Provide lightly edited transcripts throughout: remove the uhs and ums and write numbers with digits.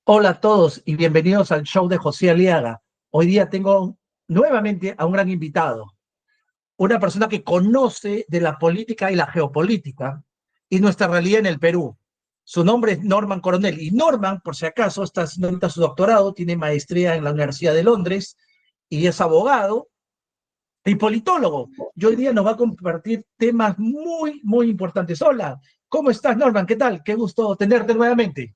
Hola a todos y bienvenidos al show de José Aliaga. Hoy día tengo nuevamente a un gran invitado, una persona que conoce de la política y la geopolítica y nuestra realidad en el Perú. Su nombre es Norman Coronel y Norman, por si acaso, está haciendo ahorita su doctorado, tiene maestría en la Universidad de Londres y es abogado y politólogo. Y hoy día nos va a compartir temas muy importantes. Hola, ¿cómo estás, Norman? ¿Qué tal? Qué gusto tenerte nuevamente.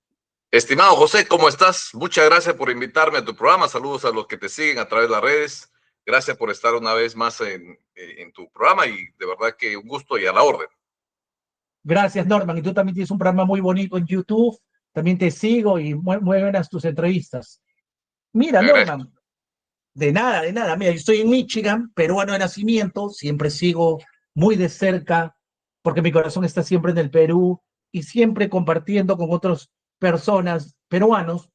Estimado José, ¿cómo estás? Muchas gracias por invitarme a tu programa. Saludos a los que te siguen a través de las redes. Gracias por estar una vez más en tu programa y de verdad que un gusto y a la orden. Gracias, Norman. Y tú también tienes un programa muy bonito en YouTube. También te sigo y muy buenas tus entrevistas. Mira, Te agradezco. Norman, de nada, de nada. Mira, yo estoy en Michigan, peruano de nacimiento. Siempre sigo muy de cerca porque mi corazón está siempre en el Perú y siempre compartiendo con otras personas peruanos.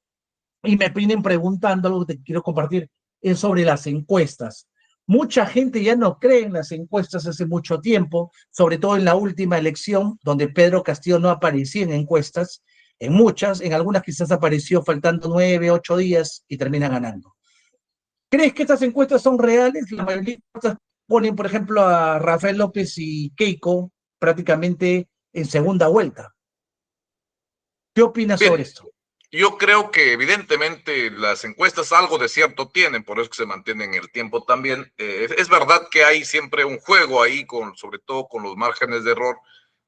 Y me vienen preguntando algo que te quiero compartir, es sobre las encuestas. Mucha gente ya no cree en las encuestas hace mucho tiempo, sobre todo en la última elección, donde Pedro Castillo no aparecía en encuestas, en muchas, en algunas quizás apareció faltando 9, 8 días y termina ganando. ¿Crees que estas encuestas son reales? La mayoría de encuestas ponen, por ejemplo, a Rafael López y Keiko prácticamente en segunda vuelta. ¿Qué opinas sobre Bien, esto? yo creo que evidentemente las encuestas algo de cierto tienen, por eso que se mantienen en el tiempo también. Es verdad que hay siempre un juego ahí, sobre todo con los márgenes de error,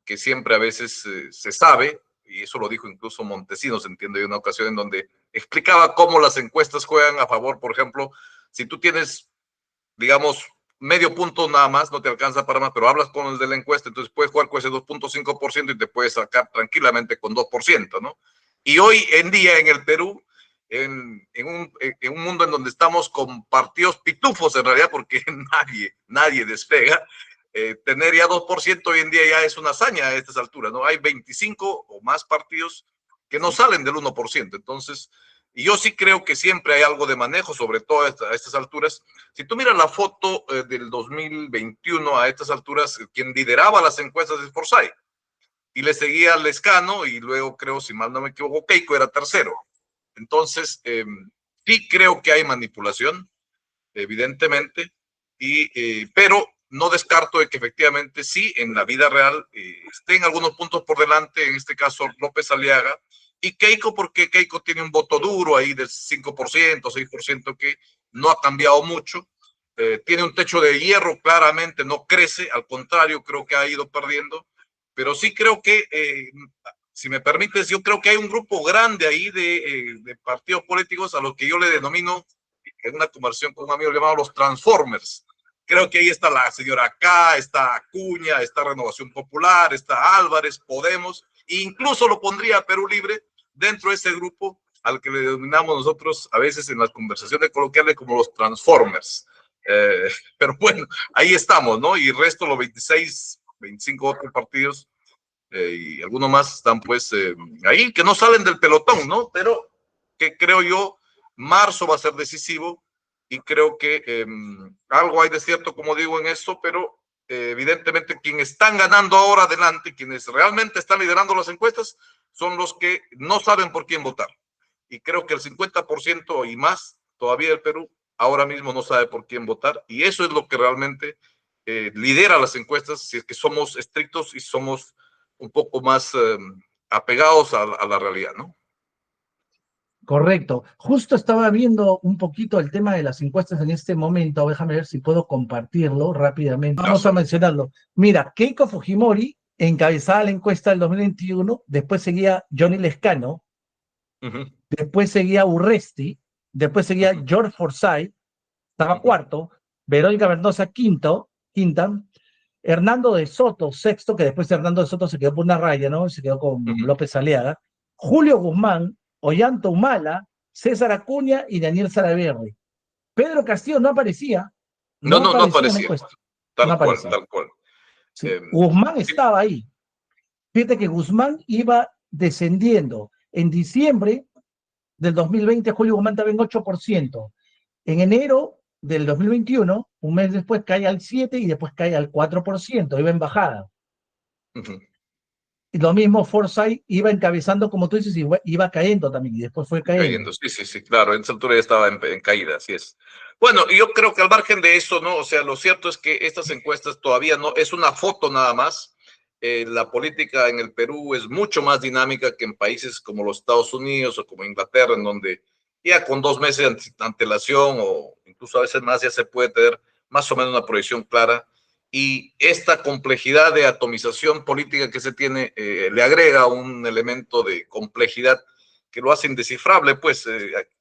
que siempre a veces se sabe, y eso lo dijo incluso Montesinos, entiendo yo, en una ocasión en donde explicaba cómo las encuestas juegan a favor, por ejemplo, si tú tienes, digamos, medio punto nada más, no te alcanza para más, pero hablas con el de la encuesta, entonces puedes jugar con ese 2,5% y te puedes sacar tranquilamente con 2%, ¿no? Y hoy en día en el Perú, en un mundo en donde estamos con partidos pitufos en realidad, porque nadie despega, tener ya 2% hoy en día ya es una hazaña a estas alturas, ¿no? Hay 25 o más partidos que no salen del 1%. Entonces, y yo sí creo que siempre hay algo de manejo, sobre todo a estas alturas. Si tú miras la foto del 2021 a estas alturas, quien lideraba las encuestas es Forsyth y le seguía Lescano y luego creo, si mal no me equivoco, Keiko era tercero. Entonces, sí creo que hay manipulación, evidentemente, pero no descarto de que efectivamente sí, en la vida real estén algunos puntos por delante, en este caso López Aliaga, y Keiko, porque Keiko tiene un voto duro ahí del 5%, 6%, que no ha cambiado mucho. Tiene un techo de hierro, claramente no crece, al contrario, creo que ha ido perdiendo, pero sí creo que, si me permites, yo creo que hay un grupo grande ahí de partidos políticos a los que yo le denomino, en una conversación con un amigo llamado los Transformers. Creo que ahí está la señora K, está Acuña, está Renovación Popular, está Álvarez, Podemos, e incluso lo pondría a Perú Libre dentro de ese grupo al que le denominamos nosotros a veces en las conversaciones coloquiales como los Transformers. Pero bueno, ahí estamos, ¿no? Y el resto, los 26, 25 otros partidos y algunos más están pues ahí, que no salen del pelotón, ¿no? Pero que creo yo, marzo va a ser decisivo y creo que algo hay de cierto, como digo, en esto, pero evidentemente quienes están ganando ahora adelante, quienes realmente están liderando las encuestas, son los que no saben por quién votar. Y creo que el 50% y más todavía del Perú ahora mismo no sabe por quién votar. Y eso es lo que realmente lidera las encuestas, si es que somos estrictos y somos un poco más apegados a la realidad, ¿no? Correcto. Justo estaba viendo un poquito el tema de las encuestas en este momento. Déjame ver si puedo compartirlo rápidamente. Vamos a mencionarlo. Mira, Keiko Fujimori encabezaba la encuesta del 2021, después seguía Johnny Lescano, Uh -huh, después seguía Urresti, después uh seguía -huh, George Forsyth, uh estaba -huh, cuarto, Verónica Mendoza quinta, Hernando de Soto sexto, que después Hernando de Soto se quedó por una raya, ¿no? Se quedó con uh -huh. López Aliaga, Julio Guzmán, Ollanta Humala, César Acuña y Daniel Salaverry. Pedro Castillo no aparecía, No, no no, no aparecía en la parecía. encuesta, no Tal cual, aparecía. tal cual. Sí. Guzmán Sí. estaba ahí. Fíjate que Guzmán iba descendiendo. En diciembre del 2020, Julio Guzmán estaba en 8%. En enero del 2021, un mes después, cae al 7% y después cae al 4%. Iba en bajada. Uh -huh. Y lo mismo Forsyth iba encabezando, como tú dices, iba cayendo también, y después fue cayendo. Cayendo, sí, sí, sí, claro, en esa altura ya estaba en caída, así es. Bueno, y yo creo que al margen de eso, ¿no? O sea, lo cierto es que estas encuestas todavía no, es una foto nada más. La política en el Perú es mucho más dinámica que en países como los Estados Unidos o como Inglaterra, en donde ya con 2 meses de antelación o incluso a veces más ya se puede tener más o menos una proyección clara. Y esta complejidad de atomización política que se tiene le agrega un elemento de complejidad que lo hace indescifrable, pues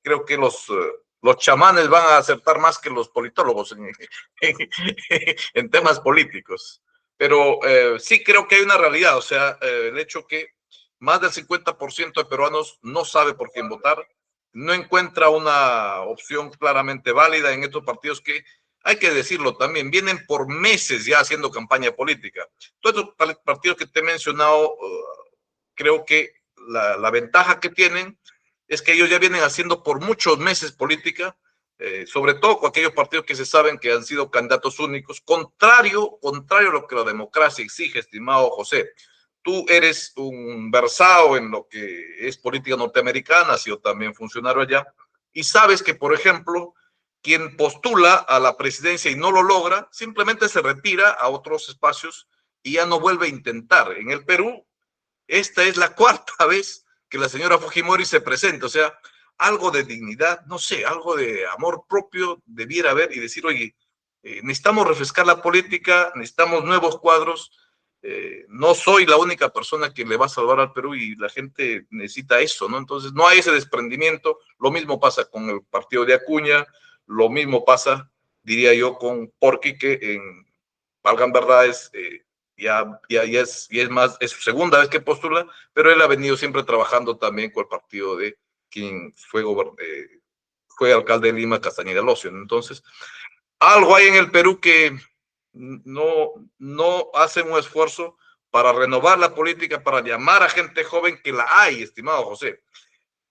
creo que los chamanes van a acertar más que los politólogos en temas políticos. Pero sí creo que hay una realidad, o sea, el hecho que más del 50% de peruanos no sabe por quién votar, no encuentra una opción claramente válida en estos partidos que, hay que decirlo también, vienen por meses ya haciendo campaña política. Todos estos partidos que te he mencionado, creo que la ventaja que tienen es que ellos ya vienen haciendo por muchos meses política, sobre todo con aquellos partidos que se saben que han sido candidatos únicos, contrario a lo que la democracia exige, estimado José. Tú eres un versado en lo que es política norteamericana, has sido también funcionario allá, y sabes que, por ejemplo, quien postula a la presidencia y no lo logra, simplemente se retira a otros espacios y ya no vuelve a intentar. En el Perú, esta es la cuarta vez que la señora Fujimori se presenta, o sea, algo de dignidad, no sé, algo de amor propio debiera haber y decir, oye, necesitamos refrescar la política, necesitamos nuevos cuadros, no soy la única persona que le va a salvar al Perú y la gente necesita eso, ¿no? Entonces no hay ese desprendimiento, lo mismo pasa con el partido de Acuña, lo mismo pasa, diría yo, con Porqui, que en, valgan verdades, es su segunda vez que postula, pero él ha venido siempre trabajando también con el partido de quien fue alcalde de Lima, Castañeda Locio. Entonces, algo hay en el Perú que no hacen un esfuerzo para renovar la política, para llamar a gente joven, que la hay, estimado José.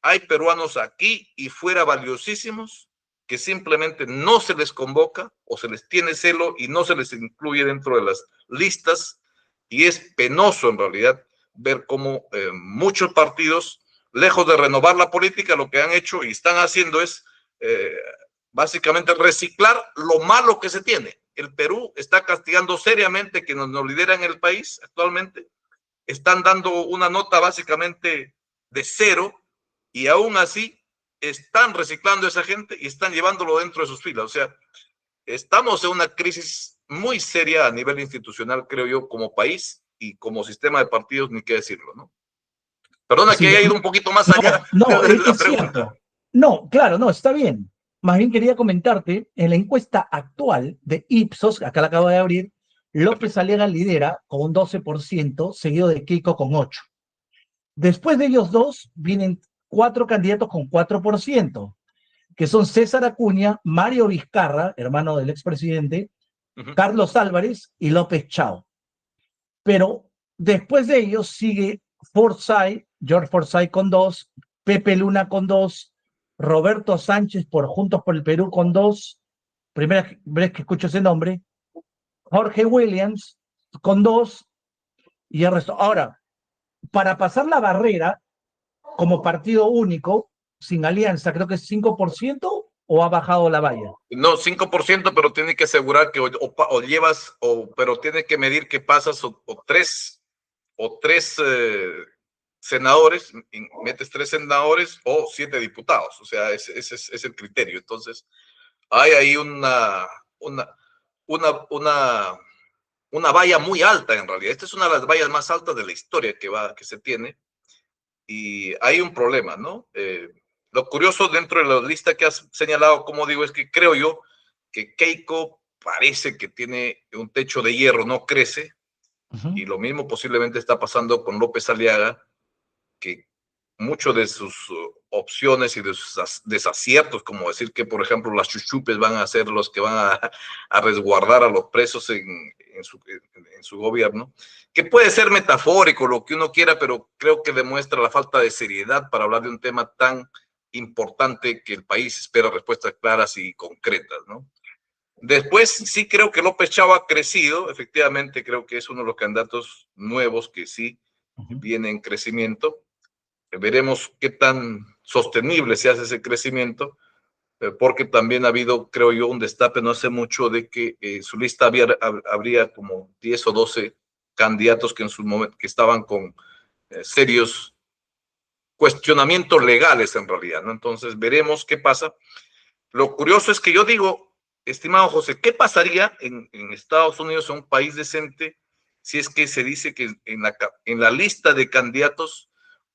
Hay peruanos aquí y fuera valiosísimos que simplemente no se les convoca o se les tiene celo y no se les incluye dentro de las listas, y es penoso en realidad ver cómo muchos partidos, lejos de renovar la política, lo que han hecho y están haciendo es básicamente reciclar lo malo que se tiene. El Perú está castigando seriamente quienes nos lideran el país actualmente, están dando una nota básicamente de 0 y aún así están reciclando a esa gente y están llevándolo dentro de sus filas. O sea, estamos en una crisis muy seria a nivel institucional, creo yo, como país y como sistema de partidos, ni qué decirlo, ¿no? Perdona que Sí, haya ido un poquito más allá no, no, de la es pregunta. cierto. No, claro, no, está bien. Más bien quería comentarte, en la encuesta actual de Ipsos, acá la acabo de abrir, López Aliaga lidera con un 12%, seguido de Keiko con 8%. Después de ellos dos, vienen 4 candidatos con 4%, que son César Acuña, Mario Vizcarra, hermano del expresidente, Carlos Álvarez y López Chao. Pero después de ellos sigue Forsyth, George Forsyth con 2, Pepe Luna con 2, Roberto Sánchez por Juntos por el Perú con 2, primera vez que escucho ese nombre, Jorge Williams con 2 y el resto. Ahora, para pasar la barrera como partido único, sin alianza, creo que es 5% o ha bajado la valla. No, 5%, pero tiene que asegurar que o llevas, pero tiene que medir que pasas o tres senadores, metes 3 senadores o 7 diputados. O sea, ese es el criterio. Entonces, hay ahí una, una, una valla muy alta en realidad. Esta es una de las vallas más altas de la historia que se tiene. Y hay un problema, ¿no? Lo curioso dentro de la lista que has señalado, como digo, es que creo yo que Keiko parece que tiene un techo de hierro, no crece, y lo mismo posiblemente está pasando con López Aliaga, que muchos de sus opciones y de sus desaciertos, como decir que, por ejemplo, las chuchupes van a ser los que van a resguardar a los presos en su gobierno, que puede ser metafórico, lo que uno quiera, pero creo que demuestra la falta de seriedad para hablar de un tema tan importante que el país espera respuestas claras y concretas, ¿no? Después sí creo que López Chava ha crecido, efectivamente creo que es uno de los candidatos nuevos que sí viene en crecimiento. Veremos qué tan sostenible se hace ese crecimiento, porque también ha habido, creo yo, un destape no hace mucho de que su lista habría como 10 o 12 candidatos que en su momento que estaban con serios cuestionamientos legales en realidad, ¿no? Entonces veremos qué pasa. Lo curioso es que yo digo, estimado José, ¿qué pasaría en Estados Unidos, un país decente, si es que se dice que en la lista de candidatos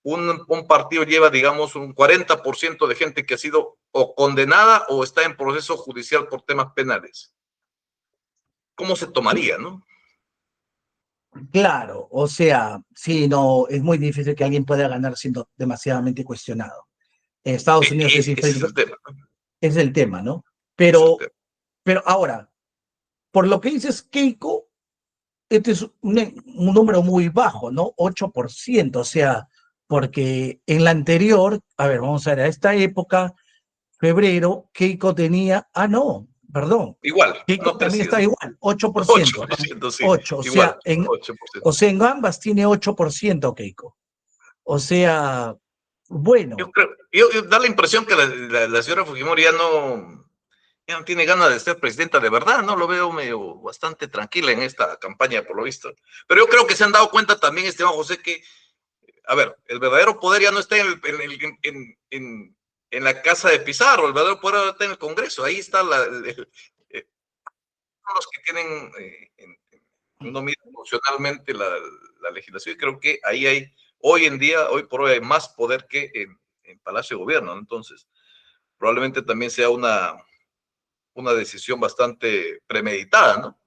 un partido lleva, digamos, un 40% de gente que ha sido o condenada o está en proceso judicial por temas penales? ¿Cómo se tomaría, no? Claro, o sea, sí, no, es muy difícil que alguien pueda ganar siendo demasiadamente cuestionado. En Estados Unidos es Ese es diferente, el tema, ¿no? es el tema, ¿no? Es el Pero, tema. pero ahora, por lo que dices Keiko, este es un número muy bajo, ¿no? 8%, o sea, porque en la anterior, a ver, vamos a ver, a esta época, febrero, Keiko tenía, no, perdón, Igual, Keiko no también crecido. está igual, 8%, ¿no? 8%, sí, 8, igual, 8%. o sea, en ambas tiene 8% Keiko. O sea, bueno, Yo da la impresión que la señora Fujimori ya no tiene ganas de ser presidenta de verdad, ¿no? Lo veo medio bastante tranquila en esta campaña, por lo visto. Pero yo creo que se han dado cuenta también, estimado José, que, a ver, el verdadero poder ya no está en la casa de Pizarro, el verdadero poder está en el Congreso. Ahí está los que tienen, uno mira emocionalmente la legislación, y creo que ahí hay, hoy en día, hoy por hoy, hay más poder que en Palacio de Gobierno, ¿no? Entonces, probablemente también sea una decisión bastante premeditada, ¿no?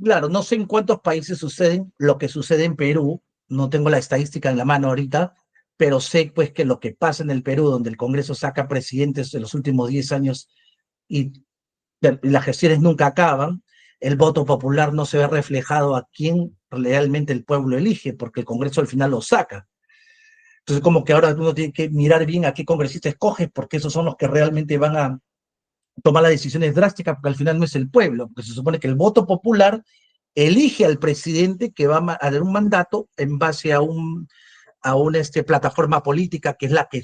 claro, no sé en cuántos países suceden lo que sucede en Perú, no tengo la estadística en la mano ahorita, pero sé pues que lo que pasa en el Perú, donde el Congreso saca presidentes de los últimos 10 años y las gestiones nunca acaban, el voto popular no se ve reflejado a quien realmente el pueblo elige, porque el Congreso al final lo saca. Entonces, como que ahora uno tiene que mirar bien a qué congresista escoge, porque esos son los que realmente van a tomar las decisiones drásticas, porque al final no es el pueblo, porque se supone que el voto popular elige al presidente que va a dar un mandato en base a una plataforma política que es la que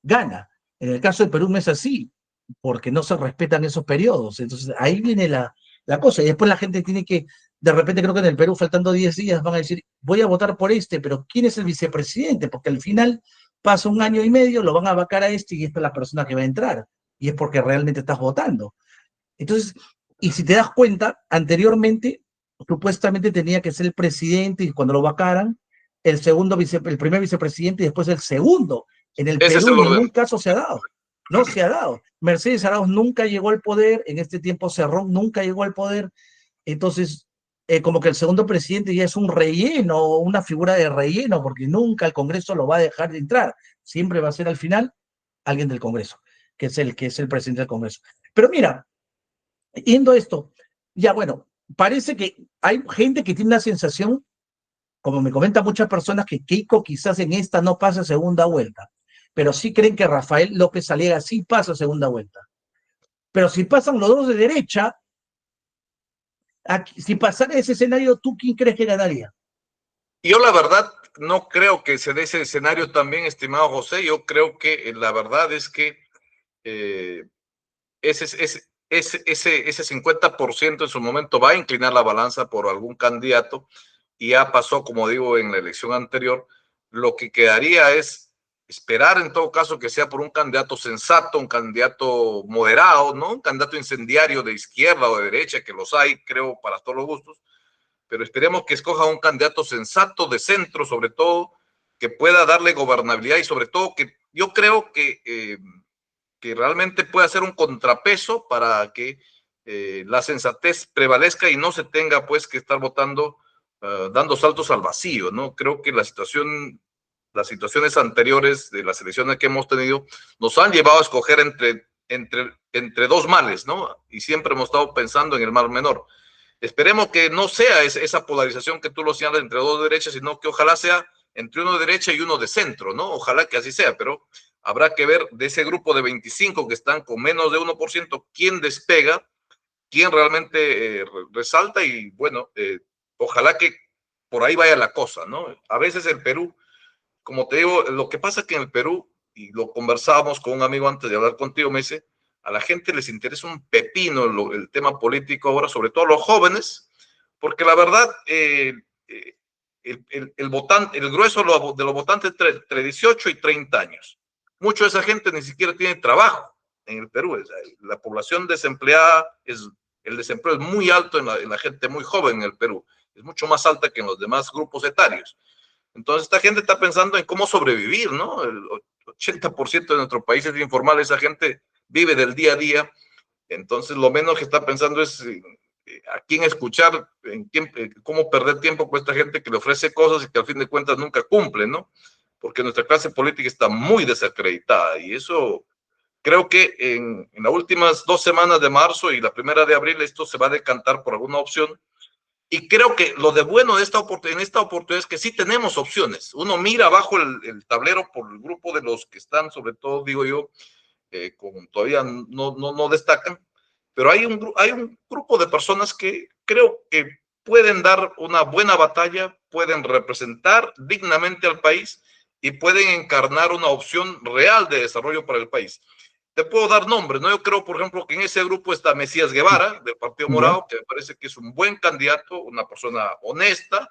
gana. En el caso de Perú no es así, porque no se respetan esos periodos. Entonces ahí viene la cosa. Y después la gente tiene que, de repente creo que en el Perú, faltando 10 días, van a decir, voy a votar por pero ¿quién es el vicepresidente? Porque al final pasa un año y medio, lo van a vacar a y esta es la persona que va a entrar. Y es porque realmente estás votando. Entonces, y si te das cuenta, anteriormente supuestamente tenía que ser el presidente y cuando lo vacaran, el primer vicepresidente y después el segundo. En el Ese es Perú el ningún orden. caso se ha dado. No se ha dado. Mercedes Arauz nunca llegó al poder, en este tiempo Cerrón nunca llegó al poder. Entonces, como que el segundo presidente ya es un relleno, una figura de relleno, porque nunca el Congreso lo va a dejar de entrar. Siempre va a ser al final alguien del Congreso, que es el presidente del Congreso. Pero mira, yendo a esto, ya bueno, parece que hay gente que tiene la sensación, como me comentan muchas personas, que Keiko quizás en esta no pasa segunda vuelta, pero sí creen que Rafael López Aliaga sí pasa segunda vuelta. Pero si pasan los dos de derecha, si pasara ese escenario, ¿tú quién crees que ganaría? Yo la verdad no creo que se dé ese escenario también, estimado José. Yo creo que la verdad es que eh, ese 50% en su momento va a inclinar la balanza por algún candidato y ya pasó, como digo, en la elección anterior. Lo que quedaría es esperar en todo caso que sea por un candidato sensato, un candidato moderado, ¿no? Un candidato incendiario de izquierda o de derecha, que los hay, creo, para todos los gustos, pero esperemos que escoja un candidato sensato de centro, sobre todo, que pueda darle gobernabilidad y sobre todo que yo creo que realmente pueda ser un contrapeso para que la sensatez prevalezca y no se tenga pues que estar votando, dando saltos al vacío, ¿no? Creo que las situaciones anteriores de las elecciones que hemos tenido nos han llevado a escoger entre dos males, ¿no? Y siempre hemos estado pensando en el mal menor. Esperemos que no sea esa polarización que tú lo señalas entre dos derechas, sino que ojalá sea entre uno de derecha y uno de centro, ¿no? Ojalá que así sea, pero habrá que ver de ese grupo de 25 que están con menos de 1%, quién despega, quién realmente resalta y bueno, ojalá que por ahí vaya la cosa, ¿no? A veces el Perú, como te digo, lo que pasa es que en el Perú, y lo conversábamos con un amigo antes de hablar contigo, me dice, a la gente les interesa un pepino el tema político ahora, sobre todo a los jóvenes, porque la verdad, el votante, el grueso de los votantes entre 18 y 30 años. Mucha de esa gente ni siquiera tiene trabajo en el Perú. La población desempleada, el desempleo es muy alto en la gente muy joven en el Perú. Es mucho más alta que en los demás grupos etarios. Entonces, esta gente está pensando en cómo sobrevivir, ¿no? El 80% de nuestro país es informal, esa gente vive del día a día. Entonces, lo menos que está pensando es a quién escuchar, cómo perder tiempo con esta gente que le ofrece cosas y que al fin de cuentas nunca cumple, ¿no? Porque nuestra clase política está muy desacreditada y eso creo que en las últimas 2 semanas de marzo y la primera de abril esto se va a decantar por alguna opción. Y creo que lo de bueno de esta oportunidad es que sí tenemos opciones. Uno mira abajo el tablero por el grupo de los que están, sobre todo, digo yo, todavía no destacan, pero hay un grupo de personas que creo que pueden dar una buena batalla, pueden representar dignamente al país y pueden encarnar una opción real de desarrollo para el país. Te puedo dar nombres, ¿no? Yo creo, por ejemplo, que en ese grupo está Mesías Guevara, del Partido Morado, que me parece que es un buen candidato, una persona honesta,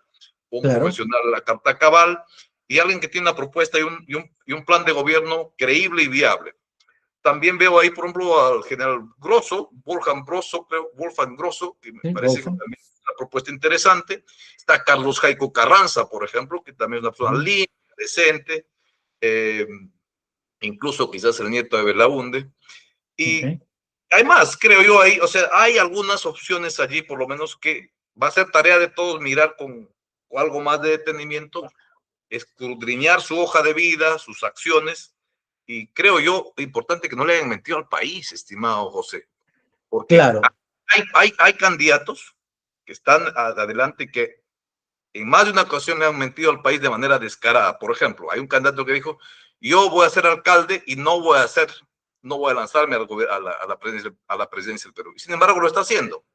un profesional a la carta cabal, y alguien que tiene una propuesta y un plan de gobierno creíble y viable. También veo ahí, por ejemplo, al general Grosso, Wolfgang Grosso, que me parece que también es una propuesta interesante. Está Carlos Jaico Carranza, por ejemplo, que también es una persona limpia, decente, incluso quizás el nieto de Belaunde. Y hay más, creo yo, ahí, o sea, hay algunas opciones allí, por lo menos que va a ser tarea de todos mirar con algo más de detenimiento, escudriñar su hoja de vida, sus acciones, y creo yo importante que no le hayan mentido al país, estimado José, porque hay candidatos que están adelante que en más de una ocasión le han mentido al país de manera descarada. Por ejemplo, hay un candidato que dijo, yo voy a ser alcalde y no voy a lanzarme a la presidencia del Perú. Y sin embargo lo está haciendo.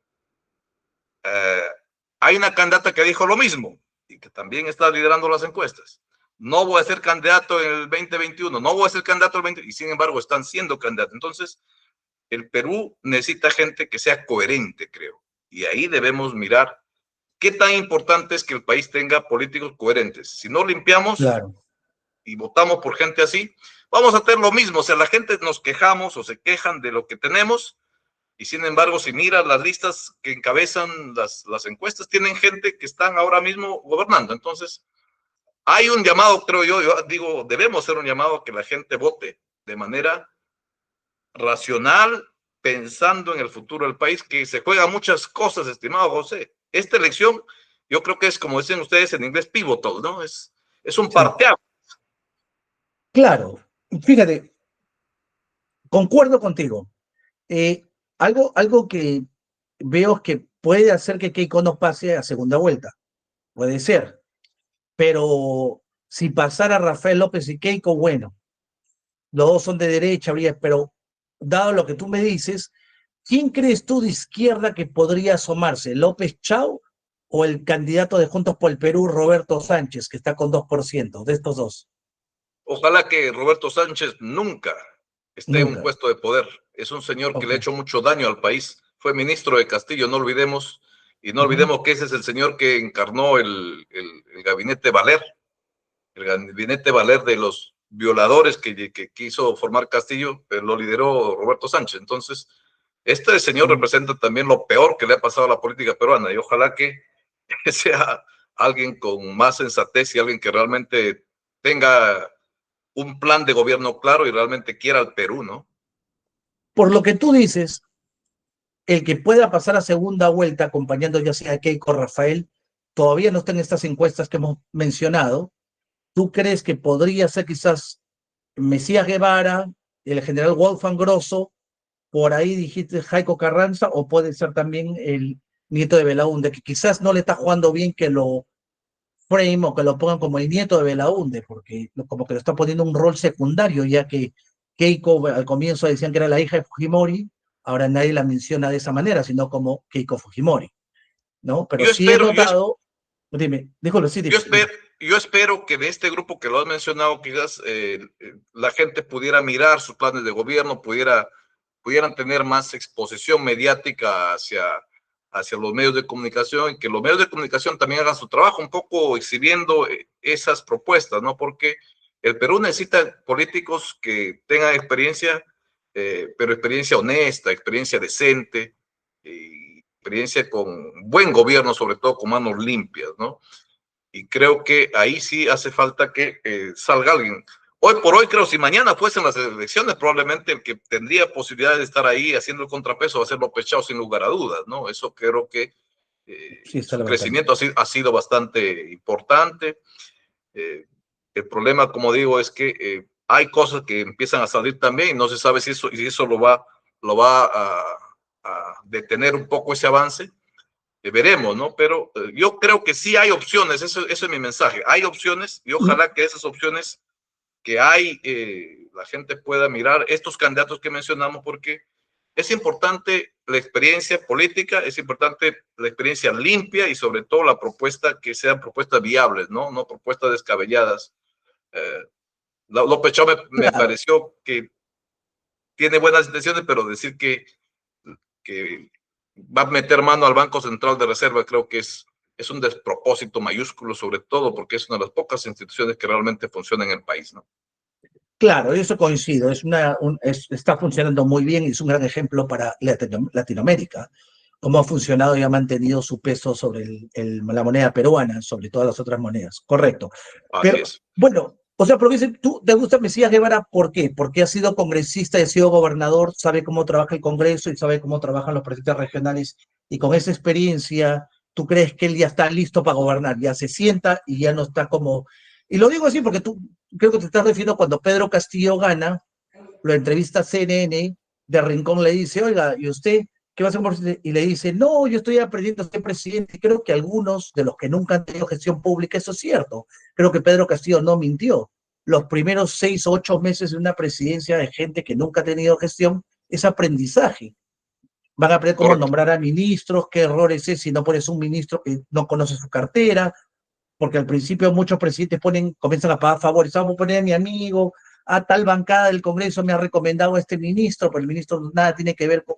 Hay una candidata que dijo lo mismo y que también está liderando las encuestas. No voy a ser candidato en el 2021, no voy a ser candidato en el 20, y sin embargo están siendo candidatos. Entonces, el Perú necesita gente que sea coherente, creo. Y ahí debemos mirar qué tan importante es que el país tenga políticos coherentes. Si no limpiamos y votamos por gente así, vamos a hacer lo mismo. O sea, la gente nos quejamos o se quejan de lo que tenemos, y sin embargo, si miras las listas que encabezan las encuestas, tienen gente que están ahora mismo gobernando. Entonces, hay un llamado, creo yo digo, debemos hacer un llamado a que la gente vote de manera racional, pensando en el futuro del país, que se juegan muchas cosas, estimado José. Esta elección, yo creo que es, como dicen ustedes en inglés, pivotal, ¿no? Es un parteaguas. Claro, fíjate, concuerdo contigo. Algo que veo que puede hacer que Keiko no pase a segunda vuelta, puede ser, pero si pasara Rafael López y Keiko, bueno, los dos son de derecha, pero dado lo que tú me dices, ¿quién crees tú de izquierda que podría asomarse? ¿López Chau o el candidato de Juntos por el Perú, Roberto Sánchez, que está con 2%, de estos dos? Ojalá que Roberto Sánchez nunca esté en un puesto de poder. Es un señor que le ha hecho mucho daño al país. Fue ministro de Castillo, no olvidemos, y no olvidemos que ese es el señor que encarnó el gabinete Valer, el gabinete Valer de los violadores que quiso formar Castillo, lo lideró Roberto Sánchez. Entonces, este señor representa también lo peor que le ha pasado a la política peruana, y ojalá que sea alguien con más sensatez y alguien que realmente tenga un plan de gobierno claro y realmente quiera al Perú, ¿no? Por lo que tú dices, el que pueda pasar a segunda vuelta acompañando ya sea a Keiko Rafael, todavía no está en estas encuestas que hemos mencionado. ¿Tú crees que podría ser quizás Mesías Guevara, el general Wolfgang Grosso, por ahí dijiste Jaico Carranza, o puede ser también el nieto de Belaunde, que quizás no le está jugando bien que lo frame o que lo pongan como el nieto de Belaunde, porque como que lo está poniendo un rol secundario, ya que Keiko al comienzo decían que era la hija de Fujimori, ahora nadie la menciona de esa manera, sino como Keiko Fujimori, ¿no? Pero sí he notado Dime, dígalo, sí, Yo dime. espero, yo espero que de este grupo que lo has mencionado, quizás la gente pudiera mirar sus planes de gobierno, pudieran tener más exposición mediática hacia los medios de comunicación, y que los medios de comunicación también hagan su trabajo un poco exhibiendo esas propuestas, ¿no? Porque el Perú necesita políticos que tengan experiencia, pero experiencia honesta, experiencia decente, y experiencia con buen gobierno, sobre todo con manos limpias, ¿no? Y creo que ahí sí hace falta que salga alguien. Hoy por hoy, creo, si mañana fuesen las elecciones, probablemente el que tendría posibilidad de estar ahí haciendo el contrapeso va a ser López Chao, sin lugar a dudas, ¿no? Eso creo que Sí, está su levantando. crecimiento ha sido bastante importante. Eh, el problema, como digo, es que hay cosas que empiezan a salir también y no se sabe si eso lo va a detener un poco ese avance. Veremos, ¿no? Pero yo creo que sí hay opciones, eso es mi mensaje, hay opciones y Mm, ojalá que esas opciones que hay, la gente pueda mirar estos candidatos que mencionamos, porque es importante la experiencia política, es importante la experiencia limpia y sobre todo la propuesta, que sean propuestas viables, ¿no? No propuestas descabelladas. Eh, López Chao me claro. pareció que tiene buenas intenciones, pero decir que va a meter mano al Banco Central de Reserva, creo que es un despropósito mayúsculo, sobre todo porque es una de las pocas instituciones que realmente funciona en el país, ¿no? Claro, eso coincido, está funcionando muy bien y es un gran ejemplo para Latinoamérica, cómo ha funcionado y ha mantenido su peso sobre la moneda peruana, sobre todas las otras monedas. Correcto. Así Pero, es. bueno, o sea, porque tú te gusta Mesías Guevara, ¿por qué? Porque ha sido congresista y ha sido gobernador, sabe cómo trabaja el Congreso y sabe cómo trabajan los presidentes regionales, y con esa experiencia, ¿tú crees que él ya está listo para gobernar? Ya se sienta y ya no está como... Y lo digo así porque tú creo que te estás refiriendo cuando Pedro Castillo gana, lo entrevista a CNN, de Rincón le dice, oiga, ¿y usted qué va a hacer por presidente? Y le dice, no, yo estoy aprendiendo a ser presidente. Y creo que algunos de los que nunca han tenido gestión pública, eso es cierto. Creo que Pedro Castillo no mintió. Los primeros 6 o 8 meses de una presidencia de gente que nunca ha tenido gestión es aprendizaje. Van a aprender cómo Correcto. nombrar a ministros, qué errores es si no pones un ministro que no conoce su cartera, porque al principio muchos presidentes comienzan a pagar favores. Vamos a poner a mi amigo, a tal bancada del Congreso me ha recomendado a este ministro, pero el ministro nada tiene que ver con,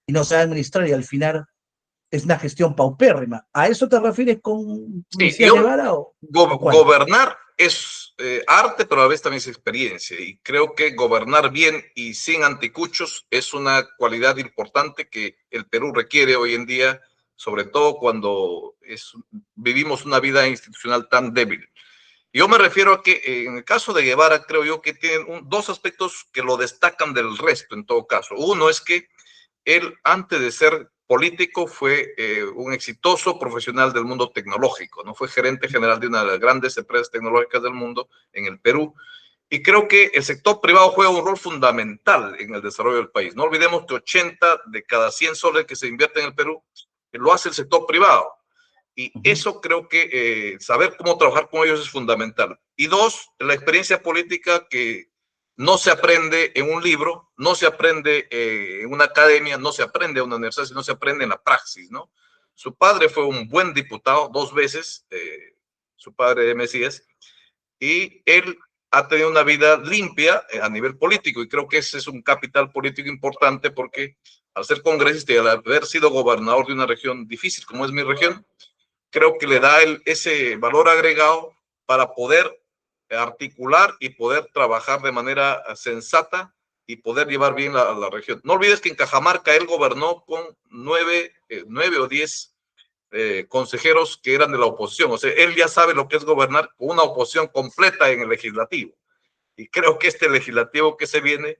y no sabe administrar, y al final es una gestión paupérrima. ¿A eso te refieres con Sí, Mesías Guevara o cuál? gobernar es arte, pero a la vez también es experiencia. Y creo que gobernar bien y sin anticuchos es una cualidad importante que el Perú requiere hoy en día, sobre todo cuando vivimos una vida institucional tan débil. Yo me refiero a que en el caso de Guevara, creo yo que tienen dos aspectos que lo destacan del resto en todo caso. Uno es que él, antes de ser político, fue un exitoso profesional del mundo tecnológico, ¿no? Fue gerente general de una de las grandes empresas tecnológicas del mundo en el Perú. Y creo que el sector privado juega un rol fundamental en el desarrollo del país. No olvidemos que 80 de cada 100 soles que se invierten en el Perú lo hace el sector privado. Y eso creo que saber cómo trabajar con ellos es fundamental. Y dos, la experiencia política que no se aprende en un libro, no se aprende en una academia, no se aprende en una universidad, sino se aprende en la praxis, ¿no? Su padre fue un buen diputado 2 veces, su padre de Mesías, y él ha tenido una vida limpia a nivel político, y creo que ese es un capital político importante porque al ser congresista y al haber sido gobernador de una región difícil como es mi región, creo que le da ese valor agregado para poder articular y poder trabajar de manera sensata y poder llevar bien la región. No olvides que en Cajamarca él gobernó con 9 o 10 consejeros que eran de la oposición. O sea, él ya sabe lo que es gobernar con una oposición completa en el legislativo. Y creo que este legislativo que se viene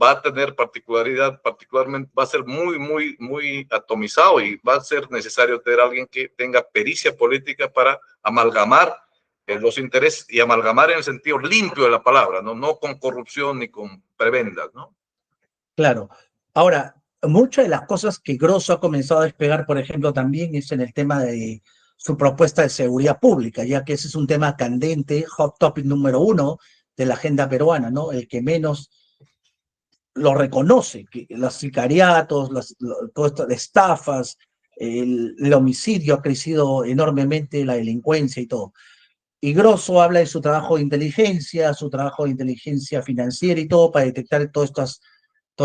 va a tener particularmente, va a ser muy, muy, muy atomizado y va a ser necesario tener a alguien que tenga pericia política para amalgamar los intereses y amalgamar en el sentido limpio de la palabra, ¿no? No con corrupción ni con prebendas, ¿no? Claro. Ahora, muchas de las cosas que Grosso ha comenzado a despegar, por ejemplo, también es en el tema de su propuesta de seguridad pública, ya que ese es un tema candente, hot topic número uno de la agenda peruana, ¿no? El que menos lo reconoce, que los sicariatos, todo esto de estafas, el homicidio ha crecido enormemente, la delincuencia y todo. Y Grosso habla de su trabajo de inteligencia, su trabajo de inteligencia financiera y todo para detectar todas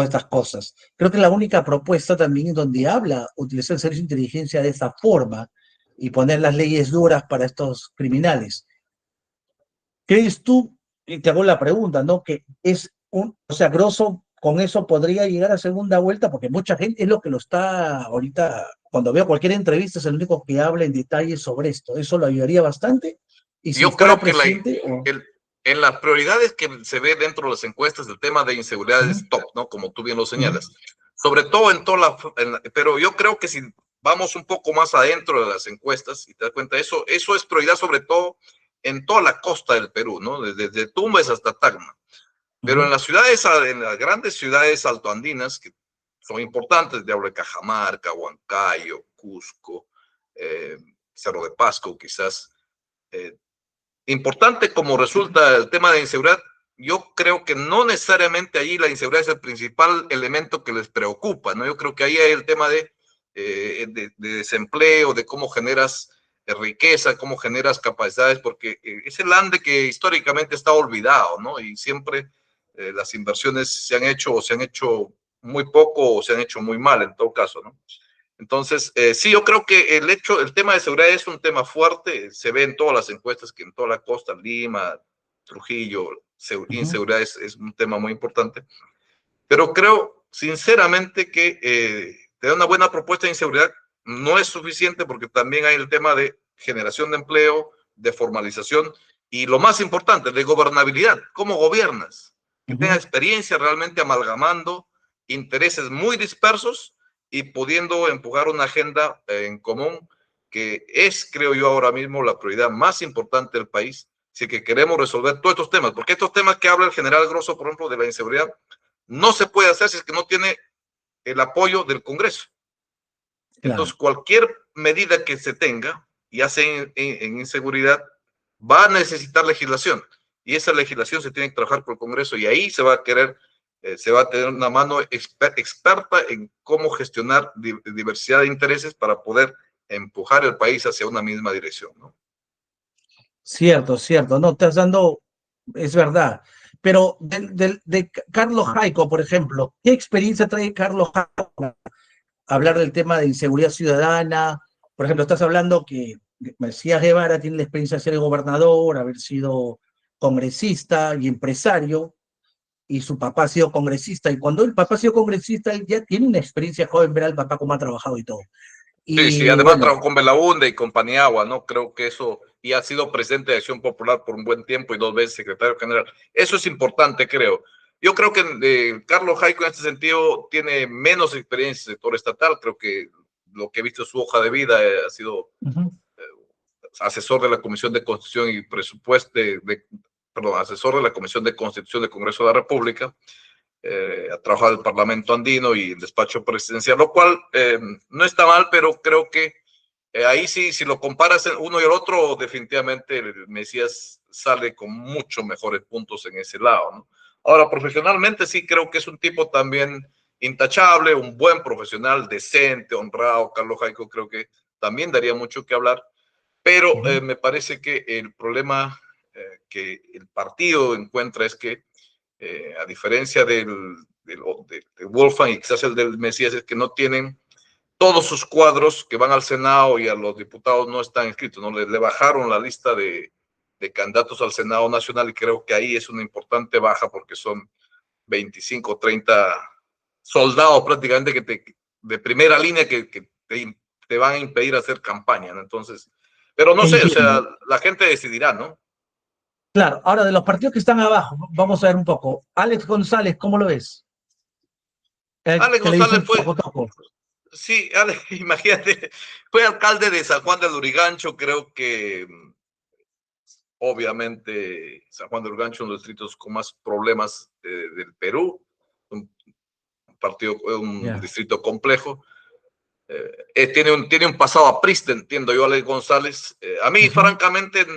estas cosas. Creo que la única propuesta también donde habla utilizar el servicio de inteligencia de esa forma y poner las leyes duras para estos criminales. ¿Crees tú, y te hago la pregunta, ¿no? Que es o sea, Grosso con eso podría llegar a segunda vuelta, porque mucha gente es lo que lo está ahorita, cuando veo cualquier entrevista, es el único que habla en detalle sobre esto. ¿Eso lo ayudaría bastante? Y si Yo fuera creo que presidente, o... en las prioridades que se ve dentro de las encuestas, el tema de inseguridad Ujú, es top, ¿no? Como tú bien lo ujú, señalas. Sobre todo pero yo creo que si vamos un poco más adentro de las encuestas y te das cuenta, eso es prioridad sobre todo en toda la costa del Perú, ¿no? Desde Tumbes hasta Tacna. Pero ujú, en las grandes ciudades altoandinas, que son importantes, de hablo de Cajamarca, Huancayo, Cusco, eh, Cerro de Pasco, quizás, eh, importante como resulta el tema de inseguridad, yo creo que no necesariamente allí la inseguridad es el principal elemento que les preocupa, ¿no? Yo creo que ahí hay el tema de desempleo, de cómo generas riqueza, cómo generas capacidades, porque es el ande que históricamente está olvidado, ¿no? Y siempre las inversiones se han hecho o se han hecho muy poco o se han hecho muy mal en todo caso, ¿no? Entonces, sí, yo creo que el tema de seguridad es un tema fuerte, se ve en todas las encuestas que en toda la costa, Lima, Trujillo, ujú. inseguridad es un tema muy importante, pero creo sinceramente que tener una buena propuesta de inseguridad no es suficiente porque también hay el tema de generación de empleo, de formalización y lo más importante, de gobernabilidad, cómo gobiernas, que tenga Ujú. experiencia realmente amalgamando intereses muy dispersos y pudiendo empujar una agenda en común que es, creo yo, ahora mismo la prioridad más importante del país si que queremos resolver todos estos temas, porque estos temas que habla el general Grosso, por ejemplo, de la inseguridad, no se puede hacer si es que no tiene el apoyo del Congreso. Claro. Entonces, cualquier medida que se tenga, ya sea en inseguridad, va a necesitar legislación. Y esa legislación se tiene que trabajar por el Congreso y ahí se va a querer, se va a tener una mano experta en cómo gestionar diversidad de intereses para poder empujar el país hacia una misma dirección, ¿no? Cierto, cierto. No, estás dando, es verdad. Pero de Carlos Jaico, por ejemplo, ¿qué experiencia trae Carlos Jaico para hablar del tema de inseguridad ciudadana? Por ejemplo, estás hablando que Mesías Guevara tiene la experiencia de ser gobernador, haber sido congresista y empresario, y su papá ha sido congresista, y cuando el papá ha sido congresista, él ya tiene una experiencia joven, ver al papá cómo ha trabajado y todo. Sí, sí, Y además bueno, trabajó con Belaunde y con Paniagua, ¿no? Creo que eso, y ha sido presidente de Acción Popular por un buen tiempo y 2 veces secretario general. Eso es importante, creo. Yo creo que Carlos Jaico en este sentido tiene menos experiencia en el sector estatal. Creo que lo que he visto en su hoja de vida ha sido uh-huh, asesor de la Comisión de Constitución y Presupuesto, perdón, asesor de la Comisión de Constitución del Congreso de la República. Ha trabajado en el Parlamento andino y el despacho presidencial, lo cual no está mal, pero creo que ahí sí, si lo comparas uno y el otro, definitivamente el Mesías sale con mucho mejores puntos en ese lado, ¿no? Ahora, profesionalmente sí creo que es un tipo también intachable, un buen profesional, decente, honrado. Carlos Jaico creo que también daría mucho que hablar, pero uh-huh. me parece que el problema que el partido encuentra es que a diferencia de Wolfgang y quizás el del Mesías, es que no tienen todos sus cuadros que van al Senado y a los diputados no están inscritos, ¿no? Le bajaron la lista de candidatos al Senado Nacional y creo que ahí es una importante baja porque son 25, 30 soldados prácticamente de primera línea que te van a impedir hacer campaña, ¿no? Entonces, pero no sé, o sea, Entiendo. la gente decidirá, ¿no? Claro, ahora de los partidos que están abajo, vamos a ver un poco. Alex González, ¿cómo lo ves? El Alex que le González dicen fue, Toco Toco. sí, Alex, imagínate, fue alcalde de San Juan de Lurigancho, creo que obviamente San Juan de Lurigancho, uno de los distritos con más problemas del Perú, un un Ya. distrito complejo. Tiene un pasado apriste, entiendo yo, Alex González. A mí, Ujú. francamente,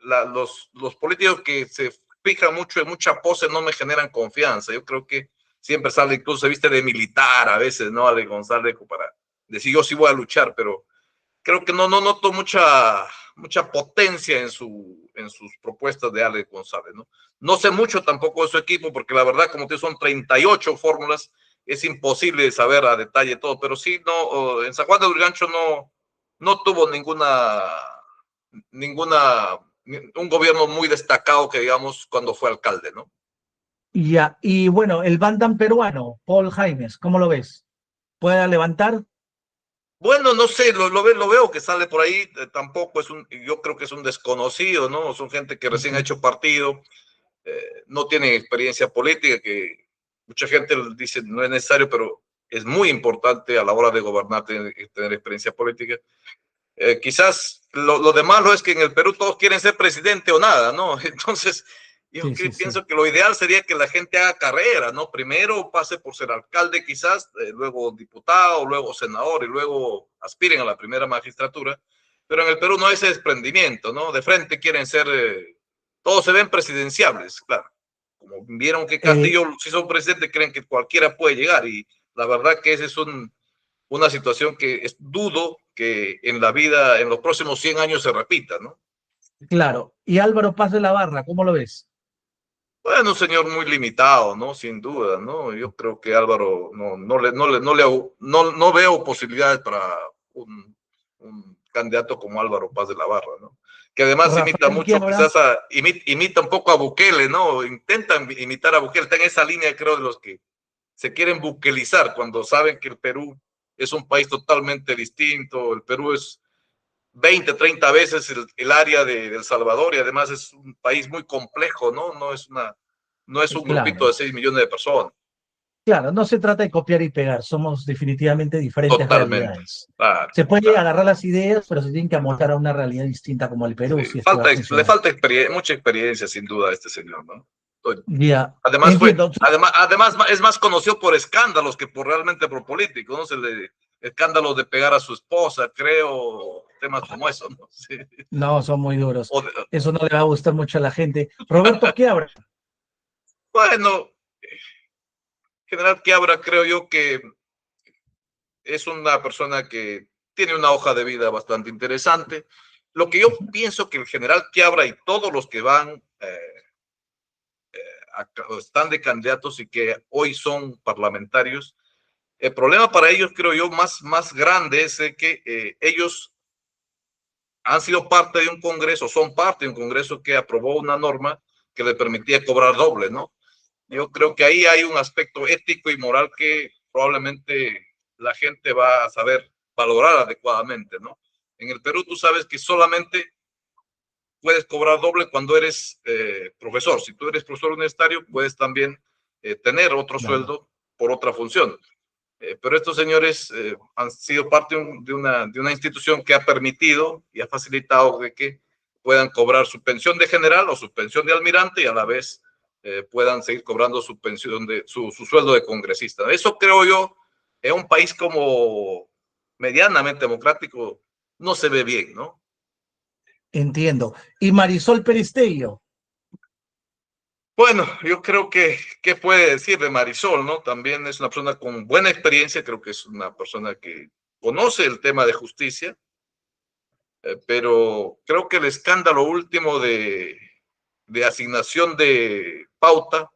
los políticos que se fijan mucho en mucha pose no me generan confianza. Yo creo que siempre sale, incluso se viste de militar a veces, ¿no? Alex González para decir yo sí voy a luchar, pero creo que no noto mucha potencia en sus propuestas de Alex González, ¿no? No sé mucho tampoco de su equipo, porque la verdad, como te digo, son 38 fórmulas, es imposible saber a detalle todo, pero sí, no, en San Juan de Lurigancho no tuvo un gobierno muy destacado que digamos cuando fue alcalde, ¿no? Ya, y bueno, el Bantam peruano, Paul Jaimes, ¿cómo lo ves? ¿Puede levantar? Bueno, no sé, lo veo que sale por ahí, tampoco yo creo que es un desconocido, ¿no? Son gente que recién ha hecho partido, no tienen experiencia política, que mucha gente dice no es necesario, pero es muy importante a la hora de gobernar tener experiencia política. Quizás lo de malo es que en el Perú todos quieren ser presidente o nada, ¿no? Entonces, yo Sí, sí, sí. pienso que lo ideal sería que la gente haga carrera, ¿no? Primero pase por ser alcalde quizás, luego diputado, luego senador y luego aspiren a la primera magistratura. Pero en el Perú no hay ese desprendimiento, ¿no? De frente quieren ser, todos se ven presidenciables, claro. Como vieron que Eh, Castillo si son presidente, creen que cualquiera puede llegar y la verdad que ese es una situación que es dudo que en la vida, en los próximos 100 años se repita, ¿no? claro. Y Álvaro Paz de la Barra, ¿cómo lo ves? Bueno, un señor muy limitado, ¿no? Sin duda, ¿no? Yo creo que Álvaro no veo posibilidades para un candidato como Álvaro Paz de la Barra, ¿no? Que además imita Rafael mucho, Quiabra, quizás imita un poco a Bukele, ¿no? Intentan imitar a Bukele, está en esa línea, creo, de los que se quieren bukelizar cuando saben que el Perú es un país totalmente distinto, el Perú es 20, 30 veces el área de El Salvador y además es un país muy complejo, ¿no? No es un grupito claro, de 6 millones de personas. claro, no se trata de copiar y pegar, somos definitivamente diferentes Totalmente. realidades. Claro, Se puede claro. agarrar las ideas, pero se tienen que amoldar a una realidad distinta como el Sí. Perú, si es que va a Le funcionar. falta mucha experiencia, sin duda, a este señor, ¿no? Ya, Además, entiendo. además es más conocido por escándalos que por realmente por político, ¿no? Escándalos de pegar a su esposa, creo, temas como eso, ¿no? Sí. No, son muy duros. O Eso no le va a gustar mucho a la gente. Roberto Quiabra, bueno, General Quiabra creo yo que es una persona que tiene una hoja de vida bastante interesante. Lo que yo pienso que el general Quiabra y todos los que van están de candidatos y que hoy son parlamentarios, el problema para ellos, creo yo, más grande es que ellos han sido parte de un Congreso, son parte de un Congreso que aprobó una norma que le permitía cobrar doble, ¿no? Yo creo que ahí hay un aspecto ético y moral que probablemente la gente va a saber valorar adecuadamente, ¿no? En el Perú tú sabes que solamente puedes cobrar doble cuando eres profesor. Si tú eres profesor universitario, puedes también tener otro claro, sueldo por otra función. Pero estos señores han sido parte de una institución que ha permitido y ha facilitado de que puedan cobrar su pensión de general o su pensión de almirante y a la vez puedan seguir cobrando su pensión su sueldo de congresista. Eso creo yo, en un país como medianamente democrático, no se ve bien, ¿no? entiendo. Y Marisol Peristello, Bueno, yo creo que, ¿qué puede decir de Marisol, no? También es una persona con buena experiencia, creo que es una persona que conoce el tema de justicia, pero creo que el escándalo último de asignación de pauta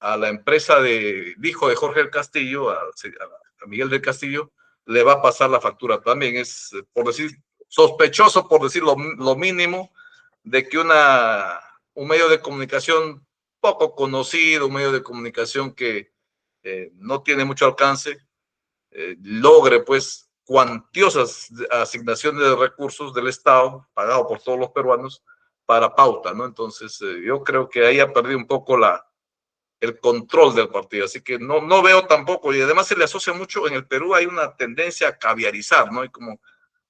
a la empresa del hijo de Jorge del Castillo, a Miguel del Castillo, le va a pasar la factura también. Es, por decir, sospechoso, por decir lo mínimo, de que un medio de comunicación poco conocido, un medio de comunicación que no tiene mucho alcance, logre pues cuantiosas asignaciones de recursos del Estado, pagado por todos los peruanos, para pauta, ¿no? Entonces, yo creo que ahí ha perdido un poco el control del partido, así que no veo tampoco, y además se le asocia mucho, en el Perú hay una tendencia a caviarizar, ¿no? Y como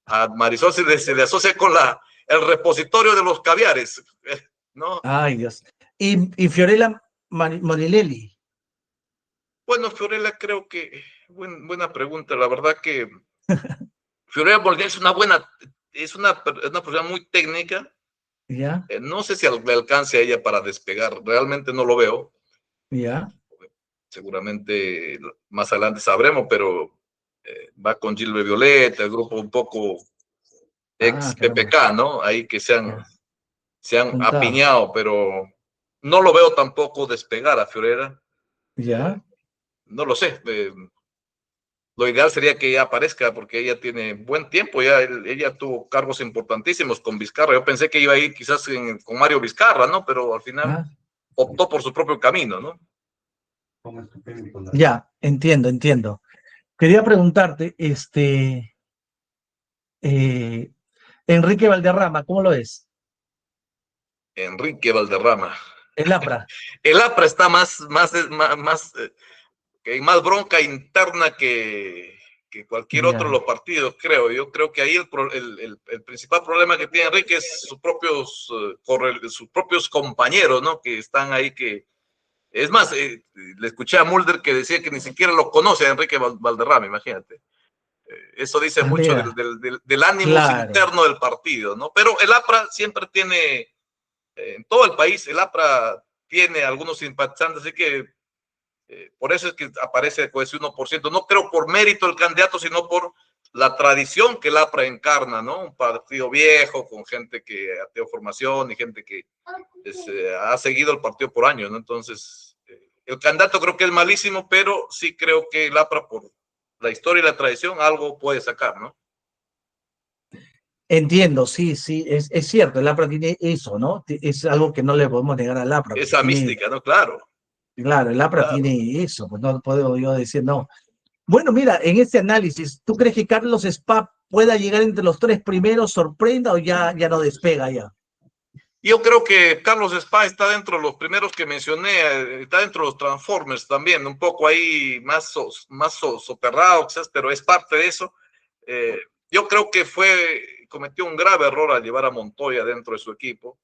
a Marisol se le asocia con el repositorio de los caviares, ¿no? ay Dios. Y Fiorella Molileli, Bueno, Fiorella, creo que, buena pregunta, la verdad que Fiorella Molina es una persona muy técnica. ¿ya? No sé si le alcance a ella para despegar, realmente no lo veo. ¿Ya? Seguramente más adelante sabremos, pero va con Gilbert Violeta, el grupo un poco ex Caramba, PPK, ¿no? Ahí que ya, se han juntado. apiñado, pero no lo veo tampoco despegar a Fiorera. ¿Ya? No lo sé. Lo ideal sería que ella aparezca porque ella tiene buen tiempo, ya ella tuvo cargos importantísimos con Vizcarra. Yo pensé que iba a ir quizás con Mario Vizcarra, ¿no? Pero al final Ah, optó por su propio camino, ¿no? ya, entiendo, entiendo. Quería preguntarte, eh, Enrique Valderrama, ¿cómo lo es? Enrique Valderrama. El APRA. El APRA está hay más bronca interna que cualquier otro de Ya. los partidos, creo. Yo creo que ahí el principal problema que tiene Enrique es sus propios compañeros, ¿no? Que están ahí que... Es más, le escuché a Mulder que decía que ni siquiera lo conoce a Enrique Valderrama, imagínate. Eso dice Ah, mucho mira, del ánimo claro. interno del partido, ¿no? Pero el APRA siempre tiene, en todo el país, el APRA tiene algunos simpatizantes, así que por eso es que aparece con ese 1%. No creo por mérito del candidato, sino por la tradición que el APRA encarna, ¿no? Un partido viejo, con gente que ha tenido formación y gente que ha seguido el partido por años, ¿no? Entonces, el candidato creo que es malísimo, pero sí creo que el APRA, por la historia y la tradición, algo puede sacar, ¿no? Entiendo, sí, sí, es cierto, el APRA tiene eso, ¿no? Es algo que no le podemos negar al APRA, que Esa tiene, mística, ¿no? Claro, claro, el APRA claro. tiene eso, pues no puedo yo decir no. Bueno, mira, en este análisis, ¿tú crees que Carlos Spa pueda llegar entre los tres primeros, sorprenda o ya no despega ya? Yo creo que Carlos Spa está dentro de los primeros que mencioné, está dentro de los Transformers también, un poco ahí más soterrado quizás, pero es parte de eso. Yo creo que cometió un grave error al llevar a Montoya dentro de su equipo.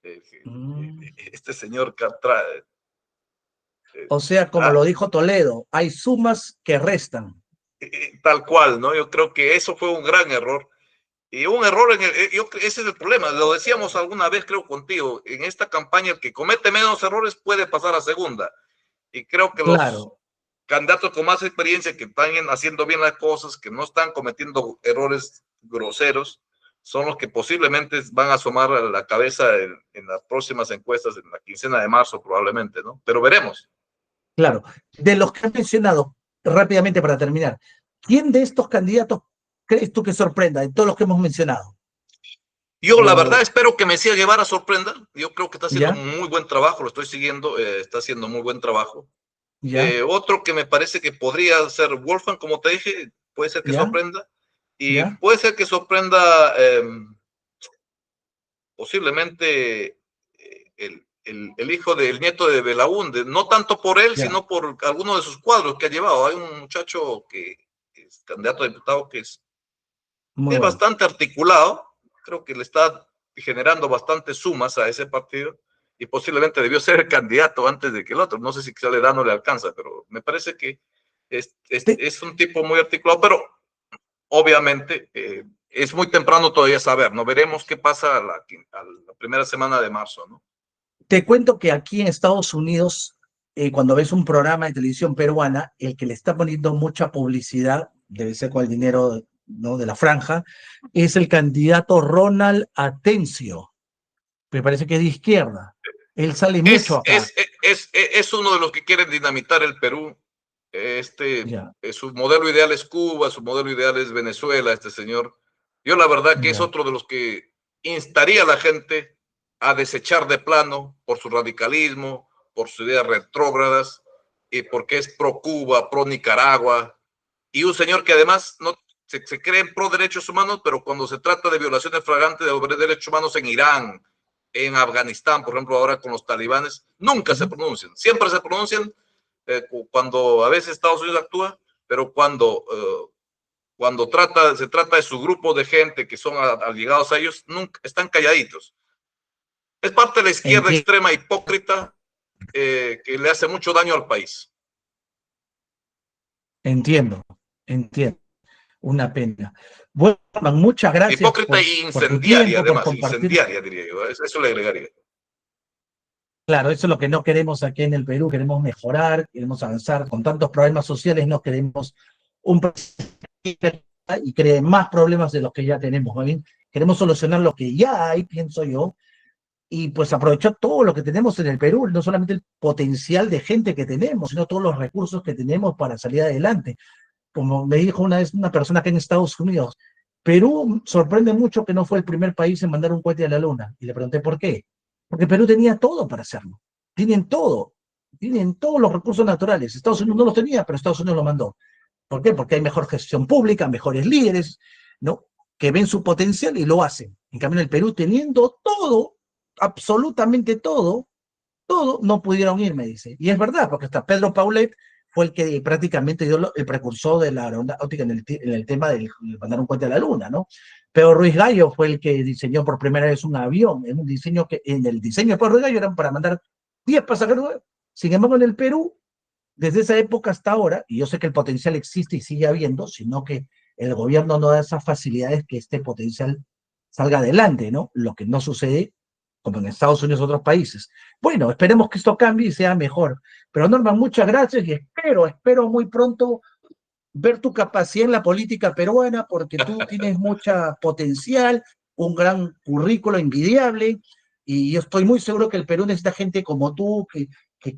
Eh, Mm. este señor O sea, como ah, lo dijo Toledo, hay sumas que restan. tal cual, ¿no? Yo creo que eso fue un gran error. Y un error ese es el problema, lo decíamos alguna vez, creo, contigo, en esta campaña el que comete menos errores puede pasar a segunda. Y creo que los Claro, candidatos con más experiencia, que están haciendo bien las cosas, que no están cometiendo errores groseros, son los que posiblemente van a asomar a la cabeza en las próximas encuestas, en la quincena de marzo probablemente, ¿no? Pero veremos. claro. De los que has mencionado, rápidamente para terminar, ¿quién de estos candidatos crees tú que sorprenda de todos los que hemos mencionado? Yo la verdad O, espero que Mesías Guevara sorprenda. Yo creo que está haciendo ¿ya? muy buen trabajo, lo estoy siguiendo, está haciendo muy buen trabajo. ¿Ya? Otro que me parece que podría ser Wolfgang, como te dije, puede ser que ¿Ya? sorprenda. Y ¿Ya? puede ser que sorprenda posiblemente el hijo del nieto de Belaúnde, no tanto por él, ¿Ya? sino por alguno de sus cuadros que ha llevado. Hay un muchacho que es candidato a diputado que Muy es bueno. bastante articulado, creo que le está generando bastantes sumas a ese partido y posiblemente debió ser el candidato antes de que el otro. No sé si quizá le da o no le alcanza, pero me parece que Te, es un tipo muy articulado, pero obviamente es muy temprano todavía saber, ¿no? Veremos qué pasa a la primera semana de marzo, ¿no? te cuento que aquí en Estados Unidos, cuando ves un programa de televisión peruana, el que le está poniendo mucha publicidad, debe ser con el dinero, ¿no?, de la franja, es el candidato Ronald Atencio. Me parece que es de izquierda. Él sale mucho acá. Es uno de los que quieren dinamitar el Perú. Ya, Su modelo ideal es Cuba, su modelo ideal es Venezuela, este señor. Yo la verdad que es ya, otro de los que instaría a la gente a desechar de plano por su radicalismo, por sus ideas retrógradas, y porque es pro Cuba, pro Nicaragua, y un señor que además no se cree en pro derechos humanos, pero cuando se trata de violaciones flagrantes de los derechos humanos en Irán, en Afganistán, por ejemplo, ahora con los talibanes, nunca se pronuncian. Siempre se pronuncian cuando a veces Estados Unidos actúa, pero cuando se trata de su grupo de gente que son allegados a ellos, nunca están calladitos. Es parte de la izquierda entiendo, extrema hipócrita que le hace mucho daño al país. entiendo, entiendo. Una pena. Bueno, muchas gracias Hipócrita e por tu incendiaria, tiempo, por además, compartir. incendiaria, diría yo. Eso le agregaría. Claro, eso es lo que no queremos aquí en el Perú. Queremos mejorar, queremos avanzar. Con tantos problemas sociales no queremos un país y cree más problemas de los que ya tenemos, ¿no? Bien, queremos solucionar lo que ya hay, pienso yo, y pues aprovechar todo lo que tenemos en el Perú, no solamente el potencial de gente que tenemos, sino todos los recursos que tenemos para salir adelante. Como me dijo una vez una persona acá en Estados Unidos, Perú sorprende mucho que no fue el primer país en mandar un cohete a la luna. Y le pregunté por qué. Porque Perú tenía todo para hacerlo. Tienen todos los recursos naturales. Estados Unidos no los tenía, pero Estados Unidos lo mandó. ¿Por qué? Porque hay mejor gestión pública, mejores líderes, ¿no? Que ven su potencial y lo hacen. En cambio, en el Perú, teniendo todo, absolutamente todo, no pudieron ir, me dice. Y es verdad, porque hasta Pedro Paulet fue el que prácticamente dio el precursor de la aeronáutica en el tema de mandar un cohete a la luna, ¿no? Pedro Ruiz Gallo fue el que diseñó por primera vez un avión, en un diseño que en el diseño de Pedro Ruiz Gallo eran para mandar 10 pasajeros. Sin embargo, en el Perú, desde esa época hasta ahora, y yo sé que el potencial existe y sigue habiendo, sino que el gobierno no da esas facilidades que este potencial salga adelante, ¿no? Lo que no sucede como en Estados Unidos y otros países. Bueno, esperemos que esto cambie y sea mejor. Pero Norman, muchas gracias y espero muy pronto ver tu capacidad en la política peruana, porque tú tienes mucha potencial, un gran currículo envidiable, y yo estoy muy seguro que el Perú necesita gente como tú, que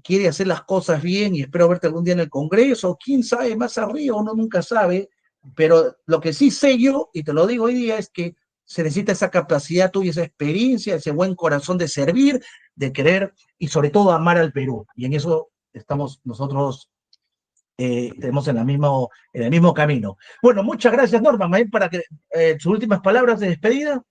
quiere hacer las cosas bien, y espero verte algún día en el Congreso, quién sabe, más arriba, uno nunca sabe, pero lo que sí sé yo, y te lo digo hoy día, es que se necesita esa capacidad tuya, esa experiencia, ese buen corazón de servir, de querer, y sobre todo amar al Perú, y en eso estamos nosotros tenemos en el mismo camino. Bueno, muchas gracias, Norman, para que sus últimas palabras de despedida.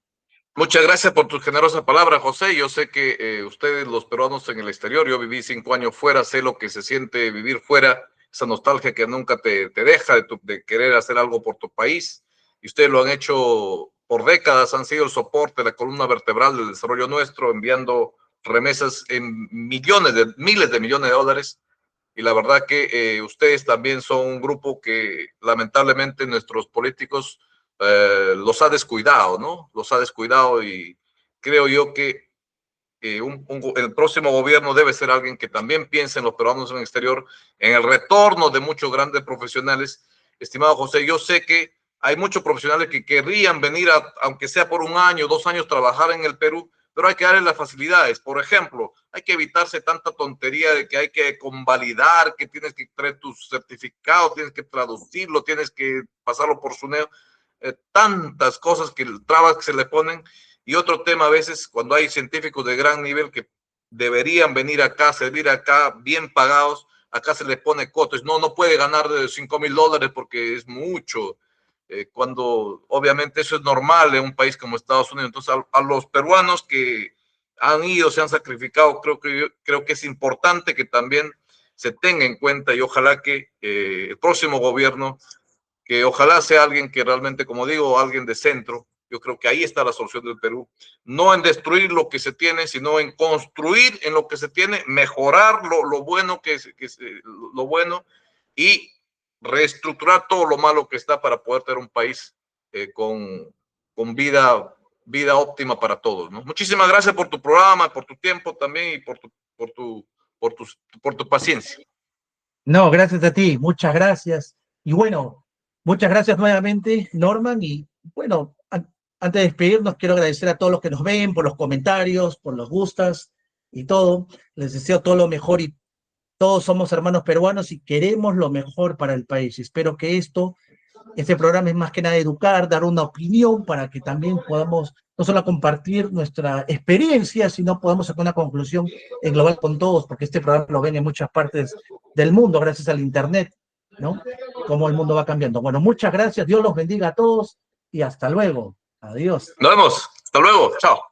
Muchas gracias por tus generosas palabras, José. Yo sé que ustedes, los peruanos en el exterior, yo viví 5 años fuera, sé lo que se siente vivir fuera, esa nostalgia que nunca te deja de querer hacer algo por tu país. Y ustedes lo han hecho por décadas, han sido el soporte, la columna vertebral del desarrollo nuestro, enviando remesas en miles de millones de dólares. Y la verdad que ustedes también son un grupo que lamentablemente nuestros políticos los ha descuidado, ¿no? Los ha descuidado y creo yo que el próximo gobierno debe ser alguien que también piense en los peruanos en el exterior, en el retorno de muchos grandes profesionales. Estimado José, yo sé que hay muchos profesionales que querrían venir, aunque sea por 1 año, 2 años, trabajar en el Perú, pero hay que darle las facilidades. Por ejemplo, hay que evitarse tanta tontería de que hay que convalidar, que tienes que traer tu certificado, tienes que traducirlo, tienes que pasarlo por SUNEO. Tantas cosas trabas que se le ponen. Y otro tema a veces, cuando hay científicos de gran nivel que deberían venir acá, servir acá, bien pagados, acá se les pone cotos. No puede ganar de $5,000 porque es mucho. Cuando obviamente eso es normal en un país como Estados Unidos. Entonces a los peruanos que han ido, se han sacrificado, creo que es importante que también se tenga en cuenta y ojalá que el próximo gobierno, que ojalá sea alguien que realmente, como digo, alguien de centro. Yo creo que ahí está la solución del Perú, no en destruir lo que se tiene, sino en construir en lo que se tiene, mejorar lo bueno lo bueno y reestructurar todo lo malo que está para poder tener un país con vida óptima para todos, ¿no? Muchísimas gracias por tu programa, por tu tiempo también y por tu paciencia. No, gracias a ti, muchas gracias. Y bueno, muchas gracias nuevamente, Norman. Y bueno, antes de despedirnos, quiero agradecer a todos los que nos ven por los comentarios, por los gustas y todo. Les deseo todo lo mejor y todos somos hermanos peruanos y queremos lo mejor para el país. Espero que este programa es más que nada educar, dar una opinión para que también podamos no solo compartir nuestra experiencia, sino podamos sacar una conclusión en global con todos, porque este programa lo ven en muchas partes del mundo gracias al Internet, ¿no? Cómo el mundo va cambiando. Bueno, muchas gracias, Dios los bendiga a todos y hasta luego. Adiós. Nos vemos, hasta luego, chao.